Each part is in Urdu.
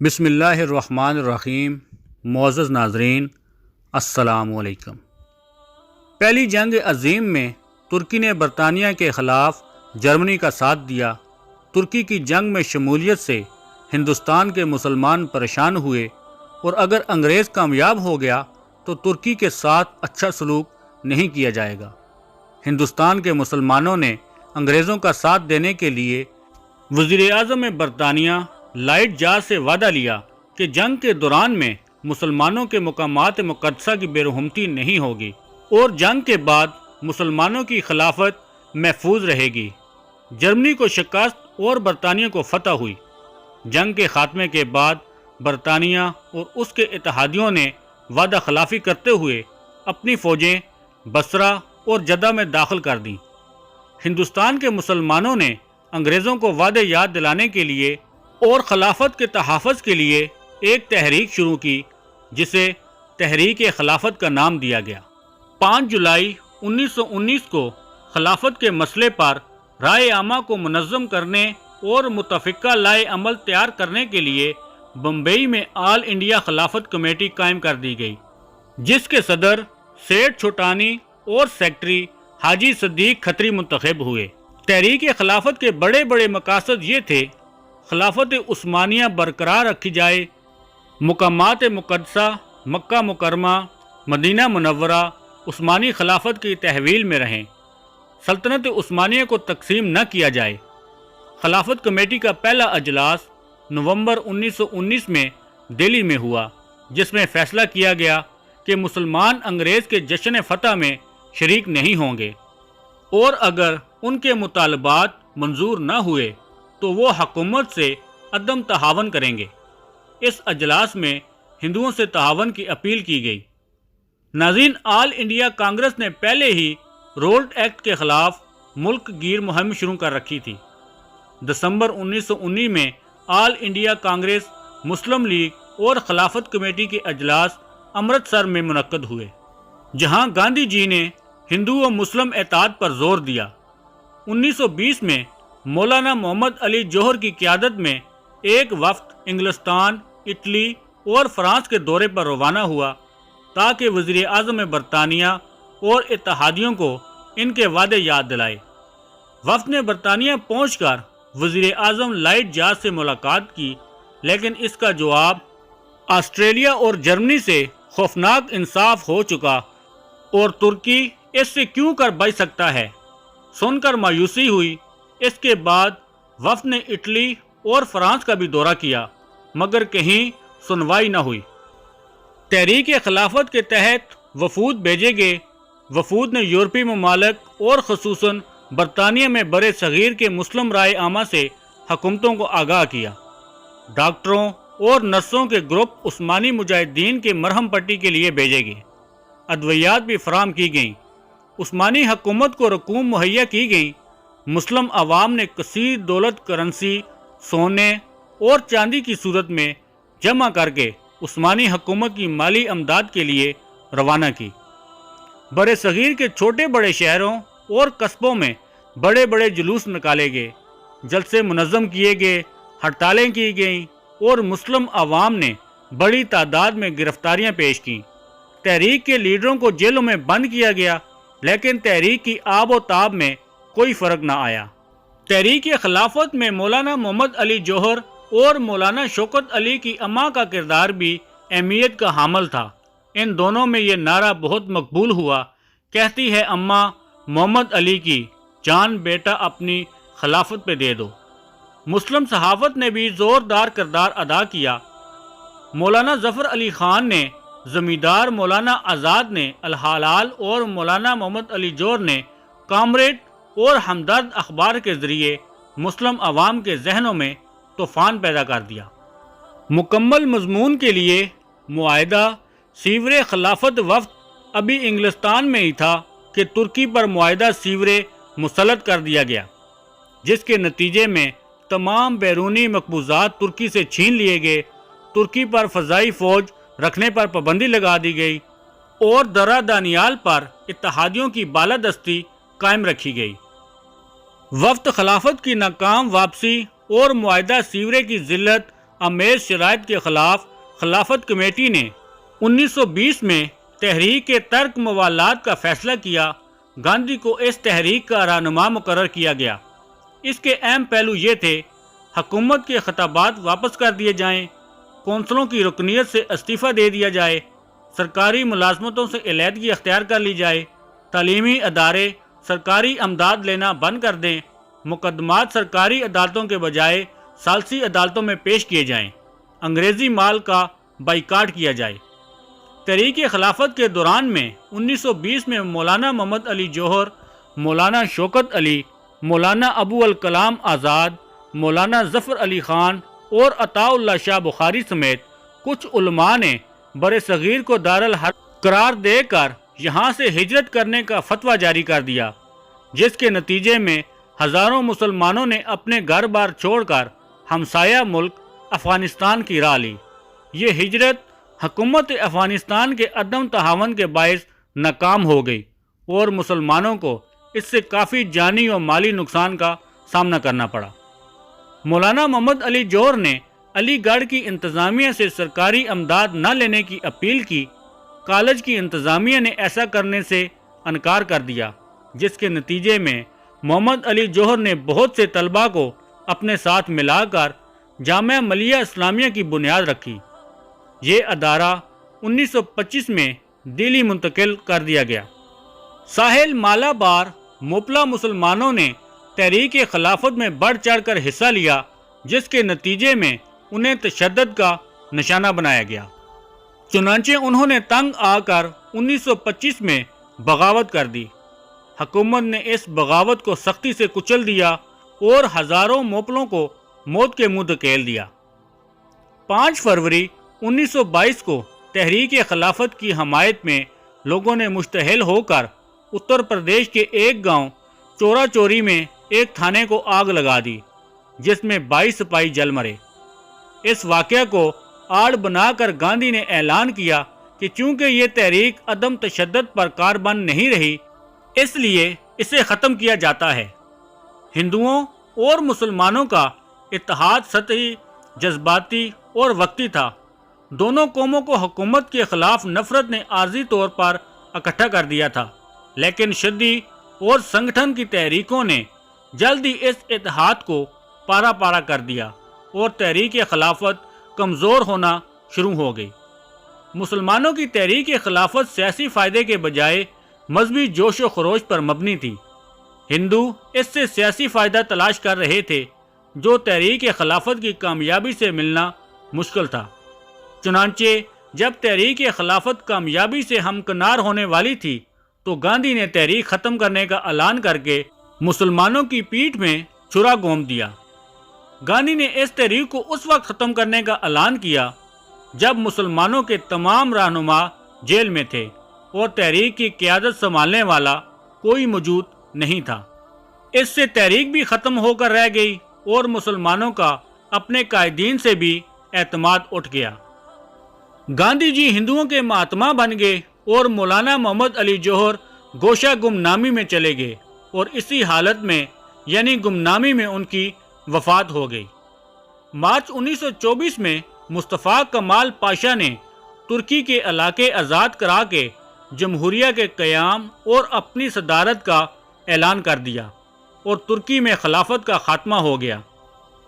بسم اللہ الرحمن الرحیم۔ معزز ناظرین، السلام علیکم۔ پہلی جنگ عظیم میں ترکی نے برطانیہ کے خلاف جرمنی کا ساتھ دیا۔ ترکی کی جنگ میں شمولیت سے ہندوستان کے مسلمان پریشان ہوئے، اور اگر انگریز کامیاب ہو گیا تو ترکی کے ساتھ اچھا سلوک نہیں کیا جائے گا۔ ہندوستان کے مسلمانوں نے انگریزوں کا ساتھ دینے کے لیے وزیر اعظم برطانیہ لائٹ جارج سے وعدہ لیا کہ جنگ کے دوران میں مسلمانوں کے مقامات مقدسہ کی بے رحمتی نہیں ہوگی اور جنگ کے بعد مسلمانوں کی خلافت محفوظ رہے گی۔ جرمنی کو شکست اور برطانیہ کو فتح ہوئی۔ جنگ کے خاتمے کے بعد برطانیہ اور اس کے اتحادیوں نے وعدہ خلافی کرتے ہوئے اپنی فوجیں بصرہ اور جدہ میں داخل کر دیں۔ ہندوستان کے مسلمانوں نے انگریزوں کو وعدے یاد دلانے کے لیے اور خلافت کے تحفظ کے لیے ایک تحریک شروع کی، جسے تحریک خلافت کا نام دیا گیا۔ 5 جولائی 1919 کو خلافت کے مسئلے پر رائے عامہ کو منظم کرنے اور متفقہ لائحہ عمل تیار کرنے کے لیے بمبئی میں آل انڈیا خلافت کمیٹی قائم کر دی گئی، جس کے صدر سیٹھ چھوٹانی اور سیکرٹری حاجی صدیق کھتری منتخب ہوئے۔ تحریک خلافت کے بڑے بڑے مقاصد یہ تھے: خلافت عثمانیہ برقرار رکھی جائے، مقامات مقدسہ مکہ مکرمہ مدینہ منورہ عثمانی خلافت کی تحویل میں رہیں، سلطنت عثمانیہ کو تقسیم نہ کیا جائے۔ خلافت کمیٹی کا پہلا اجلاس نومبر 1919 میں دہلی میں ہوا، جس میں فیصلہ کیا گیا کہ مسلمان انگریز کے جشن فتح میں شریک نہیں ہوں گے، اور اگر ان کے مطالبات منظور نہ ہوئے تو وہ حکومت سے عدم تعاون کریں گے۔ اس اجلاس میں ہندوؤں سے تعاون کی اپیل کی گئی۔ ناظرین، آل انڈیا کانگریس نے پہلے ہی رولٹ ایکٹ کے خلاف ملک گیر مہم شروع کر رکھی تھی۔ دسمبر 1919 میں آل انڈیا کانگریس، مسلم لیگ اور خلافت کمیٹی کے اجلاس امرتسر میں منعقد ہوئے، جہاں گاندھی جی نے ہندو و مسلم اتحاد پر زور دیا۔ 1920 میں مولانا محمد علی جوہر کی قیادت میں ایک وفد انگلستان، اٹلی اور فرانس کے دورے پر روانہ ہوا تاکہ وزیر اعظم برطانیہ اور اتحادیوں کو ان کے وعدے یاد دلائے۔ وفد نے برطانیہ پہنچ کر وزیر اعظم لائٹ جارج سے ملاقات کی، لیکن اس کا جواب آسٹریلیا اور جرمنی سے خوفناک انصاف ہو چکا، اور ترکی اس سے کیوں کر بچ سکتا ہے، سن کر مایوسی ہوئی۔ اس کے بعد وفد نے اٹلی اور فرانس کا بھی دورہ کیا، مگر کہیں سنوائی نہ ہوئی۔ تحریک خلافت کے تحت وفود بھیجے گئے۔ وفود نے یورپی ممالک اور خصوصاً برطانیہ میں برِ صغیر کے مسلم رائے عامہ سے حکومتوں کو آگاہ کیا۔ ڈاکٹروں اور نرسوں کے گروپ عثمانی مجاہدین کے مرہم پٹی کے لیے بھیجے گئے۔ ادویات بھی فراہم کی گئیں۔ عثمانی حکومت کو رقوم مہیا کی گئیں۔ مسلم عوام نے کثیر دولت کرنسی سونے اور چاندی کی صورت میں جمع کر کے عثمانی حکومت کی مالی امداد کے لیے روانہ کی۔ برِ صغیر کے چھوٹے بڑے شہروں اور قصبوں میں بڑے بڑے جلوس نکالے گئے، جلسے منظم کیے گئے، ہڑتالیں کی گئیں، اور مسلم عوام نے بڑی تعداد میں گرفتاریاں پیش کیں۔ تحریک کے لیڈروں کو جیلوں میں بند کیا گیا، لیکن تحریک کی آب و تاب میں کوئی فرق نہ آیا۔ تحریک خلافت میں مولانا محمد علی جوہر اور مولانا شوکت علی کی اماں کا کردار بھی اہمیت کا حامل تھا۔ ان دونوں میں یہ نعرہ بہت مقبول ہوا، کہتی ہے اماں محمد علی کی جان بیٹا اپنی خلافت پہ دے دو۔ مسلم صحافت نے بھی زوردار کردار ادا کیا۔ مولانا ظفر علی خان نے، زمیندار مولانا آزاد نے الحلال اور مولانا محمد علی جوہر نے کامریڈ اور ہمدرد اخبار کے ذریعے مسلم عوام کے ذہنوں میں طوفان پیدا کر دیا۔ مکمل مضمون کے لیے معاہدہ سیور خلافت وفد ابھی انگلستان میں ہی تھا کہ ترکی پر معاہدہ سیور مسلط کر دیا گیا، جس کے نتیجے میں تمام بیرونی مقبوضات ترکی سے چھین لیے گئے، ترکی پر فضائی فوج رکھنے پر پابندی لگا دی گئی، اور درہ دانیال پر اتحادیوں کی بالادستی قائم رکھی گئی۔ وفد خلافت کی ناکام واپسی اور معاہدہ سیورے کی ذلت آمیز شرائط کے خلاف خلافت کمیٹی نے 1920 میں تحریک ترک موالات کا فیصلہ کیا۔ گاندھی کو اس تحریک کا رہنما مقرر کیا گیا۔ اس کے اہم پہلو یہ تھے: حکومت کے خطابات واپس کر دیے جائیں، کونسلوں کی رکنیت سے استعفیٰ دے دیا جائے، سرکاری ملازمتوں سے علیحدگی اختیار کر لی جائے، تعلیمی ادارے سرکاری امداد لینا بند کر دیں، مقدمات سرکاری عدالتوں کے بجائے ثالثی عدالتوں میں پیش کیے جائیں، انگریزی مال کا بائیکاٹ کیا جائے۔ تحریک خلافت کے دوران میں 1920 میں مولانا محمد علی جوہر، مولانا شوکت علی، مولانا ابو الکلام آزاد، مولانا ظفر علی خان اور عطا اللہ شاہ بخاری سمیت کچھ علماء نے برصغیر کو دارالحرب قرار دے کر یہاں سے ہجرت کرنے کا فتویٰ جاری کر دیا، جس کے نتیجے میں ہزاروں مسلمانوں نے اپنے گھر بار چھوڑ کر ہمسایہ ملک افغانستان کی راہ لی۔ یہ ہجرت حکومت افغانستان کے عدم تعاون کے باعث ناکام ہو گئی اور مسلمانوں کو اس سے کافی جانی اور مالی نقصان کا سامنا کرنا پڑا۔ مولانا محمد علی جوہر نے علی گڑھ کی انتظامیہ سے سرکاری امداد نہ لینے کی اپیل کی۔ کالج کی انتظامیہ نے ایسا کرنے سے انکار کر دیا، جس کے نتیجے میں محمد علی جوہر نے بہت سے طلباء کو اپنے ساتھ ملا کر جامعہ ملیہ اسلامیہ کی بنیاد رکھی۔ یہ ادارہ 1925 میں دلی منتقل کر دیا گیا۔ ساحل مالابار موپلا مسلمانوں نے تحریک خلافت میں بڑھ چڑھ کر حصہ لیا، جس کے نتیجے میں انہیں تشدد کا نشانہ بنایا گیا۔ چنانچہ انہوں نے تنگ آ کر 1925 میں بغاوت کر دی۔ حکومت نے اس بغاوت کو سختی سے کچل دیا اور ہزاروں موپلوں کو موت کے منہ دھکیل دیا۔ 5 فروری 1922 کو تحریک خلافت کی حمایت میں لوگوں نے مشتعل ہو کر اتر پردیش کے ایک گاؤں چورا چوری میں ایک تھانے کو آگ لگا دی، جس میں 22 سپاہی جل مرے۔ اس واقعہ کو آڑ بنا کر گاندھی نے اعلان کیا کہ چونکہ یہ تحریک عدم تشدد پر کاربند نہیں رہی، اس لیے اسے ختم کیا جاتا ہے۔ ہندوؤں اور مسلمانوں کا اتحاد سطحی، جذباتی اور وقتی تھا۔ دونوں قوموں کو حکومت کے خلاف نفرت نے عارضی طور پر اکٹھا کر دیا تھا، لیکن شدی اور سنگٹھن کی تحریکوں نے جلد ہی اس اتحاد کو پارا پارا کر دیا اور تحریک خلافت کمزور ہونا شروع ہو گئی۔ مسلمانوں کی تحریک خلافت سیاسی فائدے کے بجائے مذہبی جوش و خروش پر مبنی تھی۔ ہندو اس سے سیاسی فائدہ تلاش کر رہے تھے، جو تحریک خلافت کی کامیابی سے ملنا مشکل تھا۔ چنانچہ جب تحریک خلافت کامیابی سے ہمکنار ہونے والی تھی تو گاندھی نے تحریک ختم کرنے کا اعلان کر کے مسلمانوں کی پیٹھ میں چھرا گھونپ دیا۔ گاندھی نے اس تحریک کو اس وقت ختم کرنے کا اعلان کیا جب مسلمانوں کے تمام رہنما جیل میں تھے اور تحریک کی قیادت سنبھالنے والا کوئی موجود نہیں تھا۔ اس سے تحریک بھی ختم ہو کر رہ گئی اور مسلمانوں کا اپنے قائدین سے بھی اعتماد اٹھ گیا۔ گاندھی جی ہندوؤں کے مہاتما بن گئے اور مولانا محمد علی جوہر گوشہ گمنامی میں چلے گئے اور اسی حالت میں یعنی گمنامی میں ان کی وفات ہو گئی۔ مارچ 1924 میں مصطفیٰ کمال پاشا نے ترکی کے علاقے آزاد کرا کے جمہوریہ کے قیام اور اپنی صدارت کا اعلان کر دیا اور ترکی میں خلافت کا خاتمہ ہو گیا۔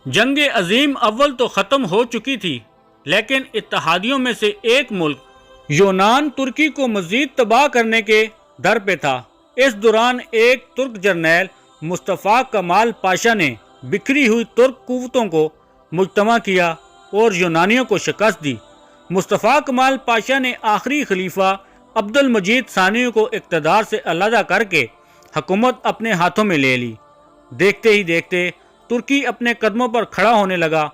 جنگ عظیم اول تو ختم ہو چکی تھی، لیکن اتحادیوں میں سے ایک ملک یونان ترکی کو مزید تباہ کرنے کے در پہ تھا۔ اس دوران ایک ترک جرنیل مصطفیٰ کمال پاشا نے بکھری ہوئی ترک قوتوں کو مجتمع کیا اور یونانیوں کو شکست دی۔ مصطفیٰ کمال پاشا نے آخری خلیفہ عبد المجید ثانی کو اقتدار سے علیحدہ کر کے حکومت اپنے ہاتھوں میں لے لی۔ دیکھتے ہی دیکھتے ترکی اپنے قدموں پر کھڑا ہونے لگا۔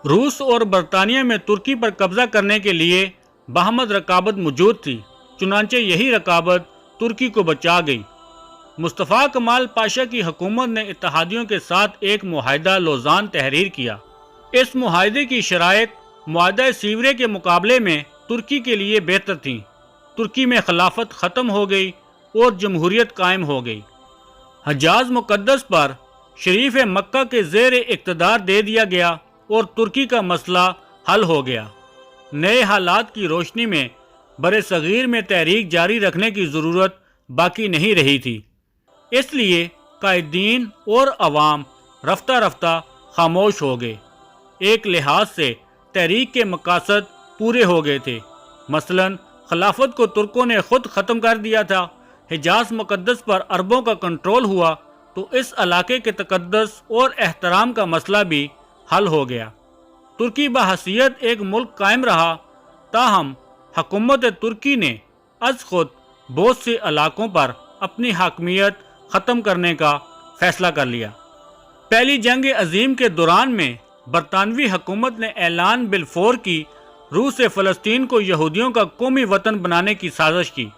روس اور برطانیہ میں ترکی پر قبضہ کرنے کے لیے باہمت رقابت موجود تھی، چنانچہ یہی رقابت ترکی کو بچا گئی۔ مصطفیٰ کمال پاشا کی حکومت نے اتحادیوں کے ساتھ ایک معاہدہ لوزان تحریر کیا۔ اس معاہدے کی شرائط معاہدہ سیورے کے مقابلے میں ترکی کے لیے بہتر تھیں۔ ترکی میں خلافت ختم ہو گئی اور جمہوریت قائم ہو گئی۔ حجاز مقدس پر شریف مکہ کے زیر اقتدار دے دیا گیا اور ترکی کا مسئلہ حل ہو گیا۔ نئے حالات کی روشنی میں بر صغیر میں تحریک جاری رکھنے کی ضرورت باقی نہیں رہی تھی، اس لیے قائدین اور عوام رفتہ رفتہ خاموش ہو گئے۔ ایک لحاظ سے تحریک کے مقاصد پورے ہو گئے تھے، مثلا خلافت کو ترکوں نے خود ختم کر دیا تھا، حجاز مقدس پر عربوں کا کنٹرول ہوا تو اس علاقے کے تقدس اور احترام کا مسئلہ بھی حل ہو گیا۔ ترکی بحیثیت ایک ملک قائم رہا، تاہم حکومت ترکی نے از خود بہت سے علاقوں پر اپنی حاکمیت ختم کرنے کا فیصلہ کر لیا۔ پہلی جنگ عظیم کے دوران میں برطانوی حکومت نے اعلان بالفور کی روس سے فلسطین کو یہودیوں کا قومی وطن بنانے کی سازش کی،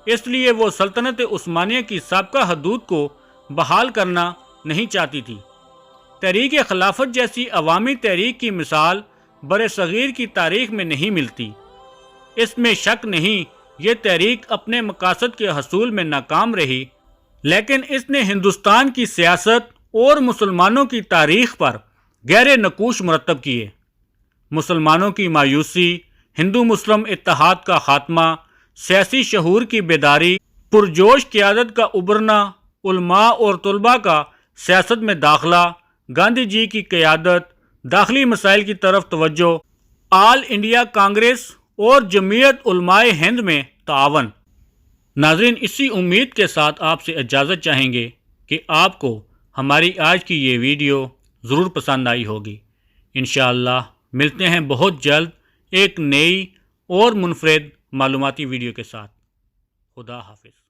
اس لیے وہ سلطنت عثمانیہ کی سابقہ حدود کو بحال کرنا نہیں چاہتی تھی۔ تحریک خلافت جیسی عوامی تحریک کی مثال بر صغیر کی تاریخ میں نہیں ملتی۔ اس میں شک نہیں یہ تحریک اپنے مقاصد کے حصول میں ناکام رہی، لیکن اس نے ہندوستان کی سیاست اور مسلمانوں کی تاریخ پر گہرے نقوش مرتب کیے۔ مسلمانوں کی مایوسی، ہندو مسلم اتحاد کا خاتمہ، سیاسی شعور کی بیداری، پرجوش قیادت کا ابھرنا، علماء اور طلباء کا سیاست میں داخلہ، گاندھی جی کی قیادت، داخلی مسائل کی طرف توجہ، آل انڈیا کانگریس اور جمعیت علماء ہند میں تعاون۔ ناظرین، اسی امید کے ساتھ آپ سے اجازت چاہیں گے کہ آپ کو ہماری آج کی یہ ویڈیو ضرور پسند آئی ہوگی۔ انشاءاللہ ملتے ہیں بہت جلد ایک نئی اور منفرد معلوماتی ویڈیو کے ساتھ۔ خدا حافظ۔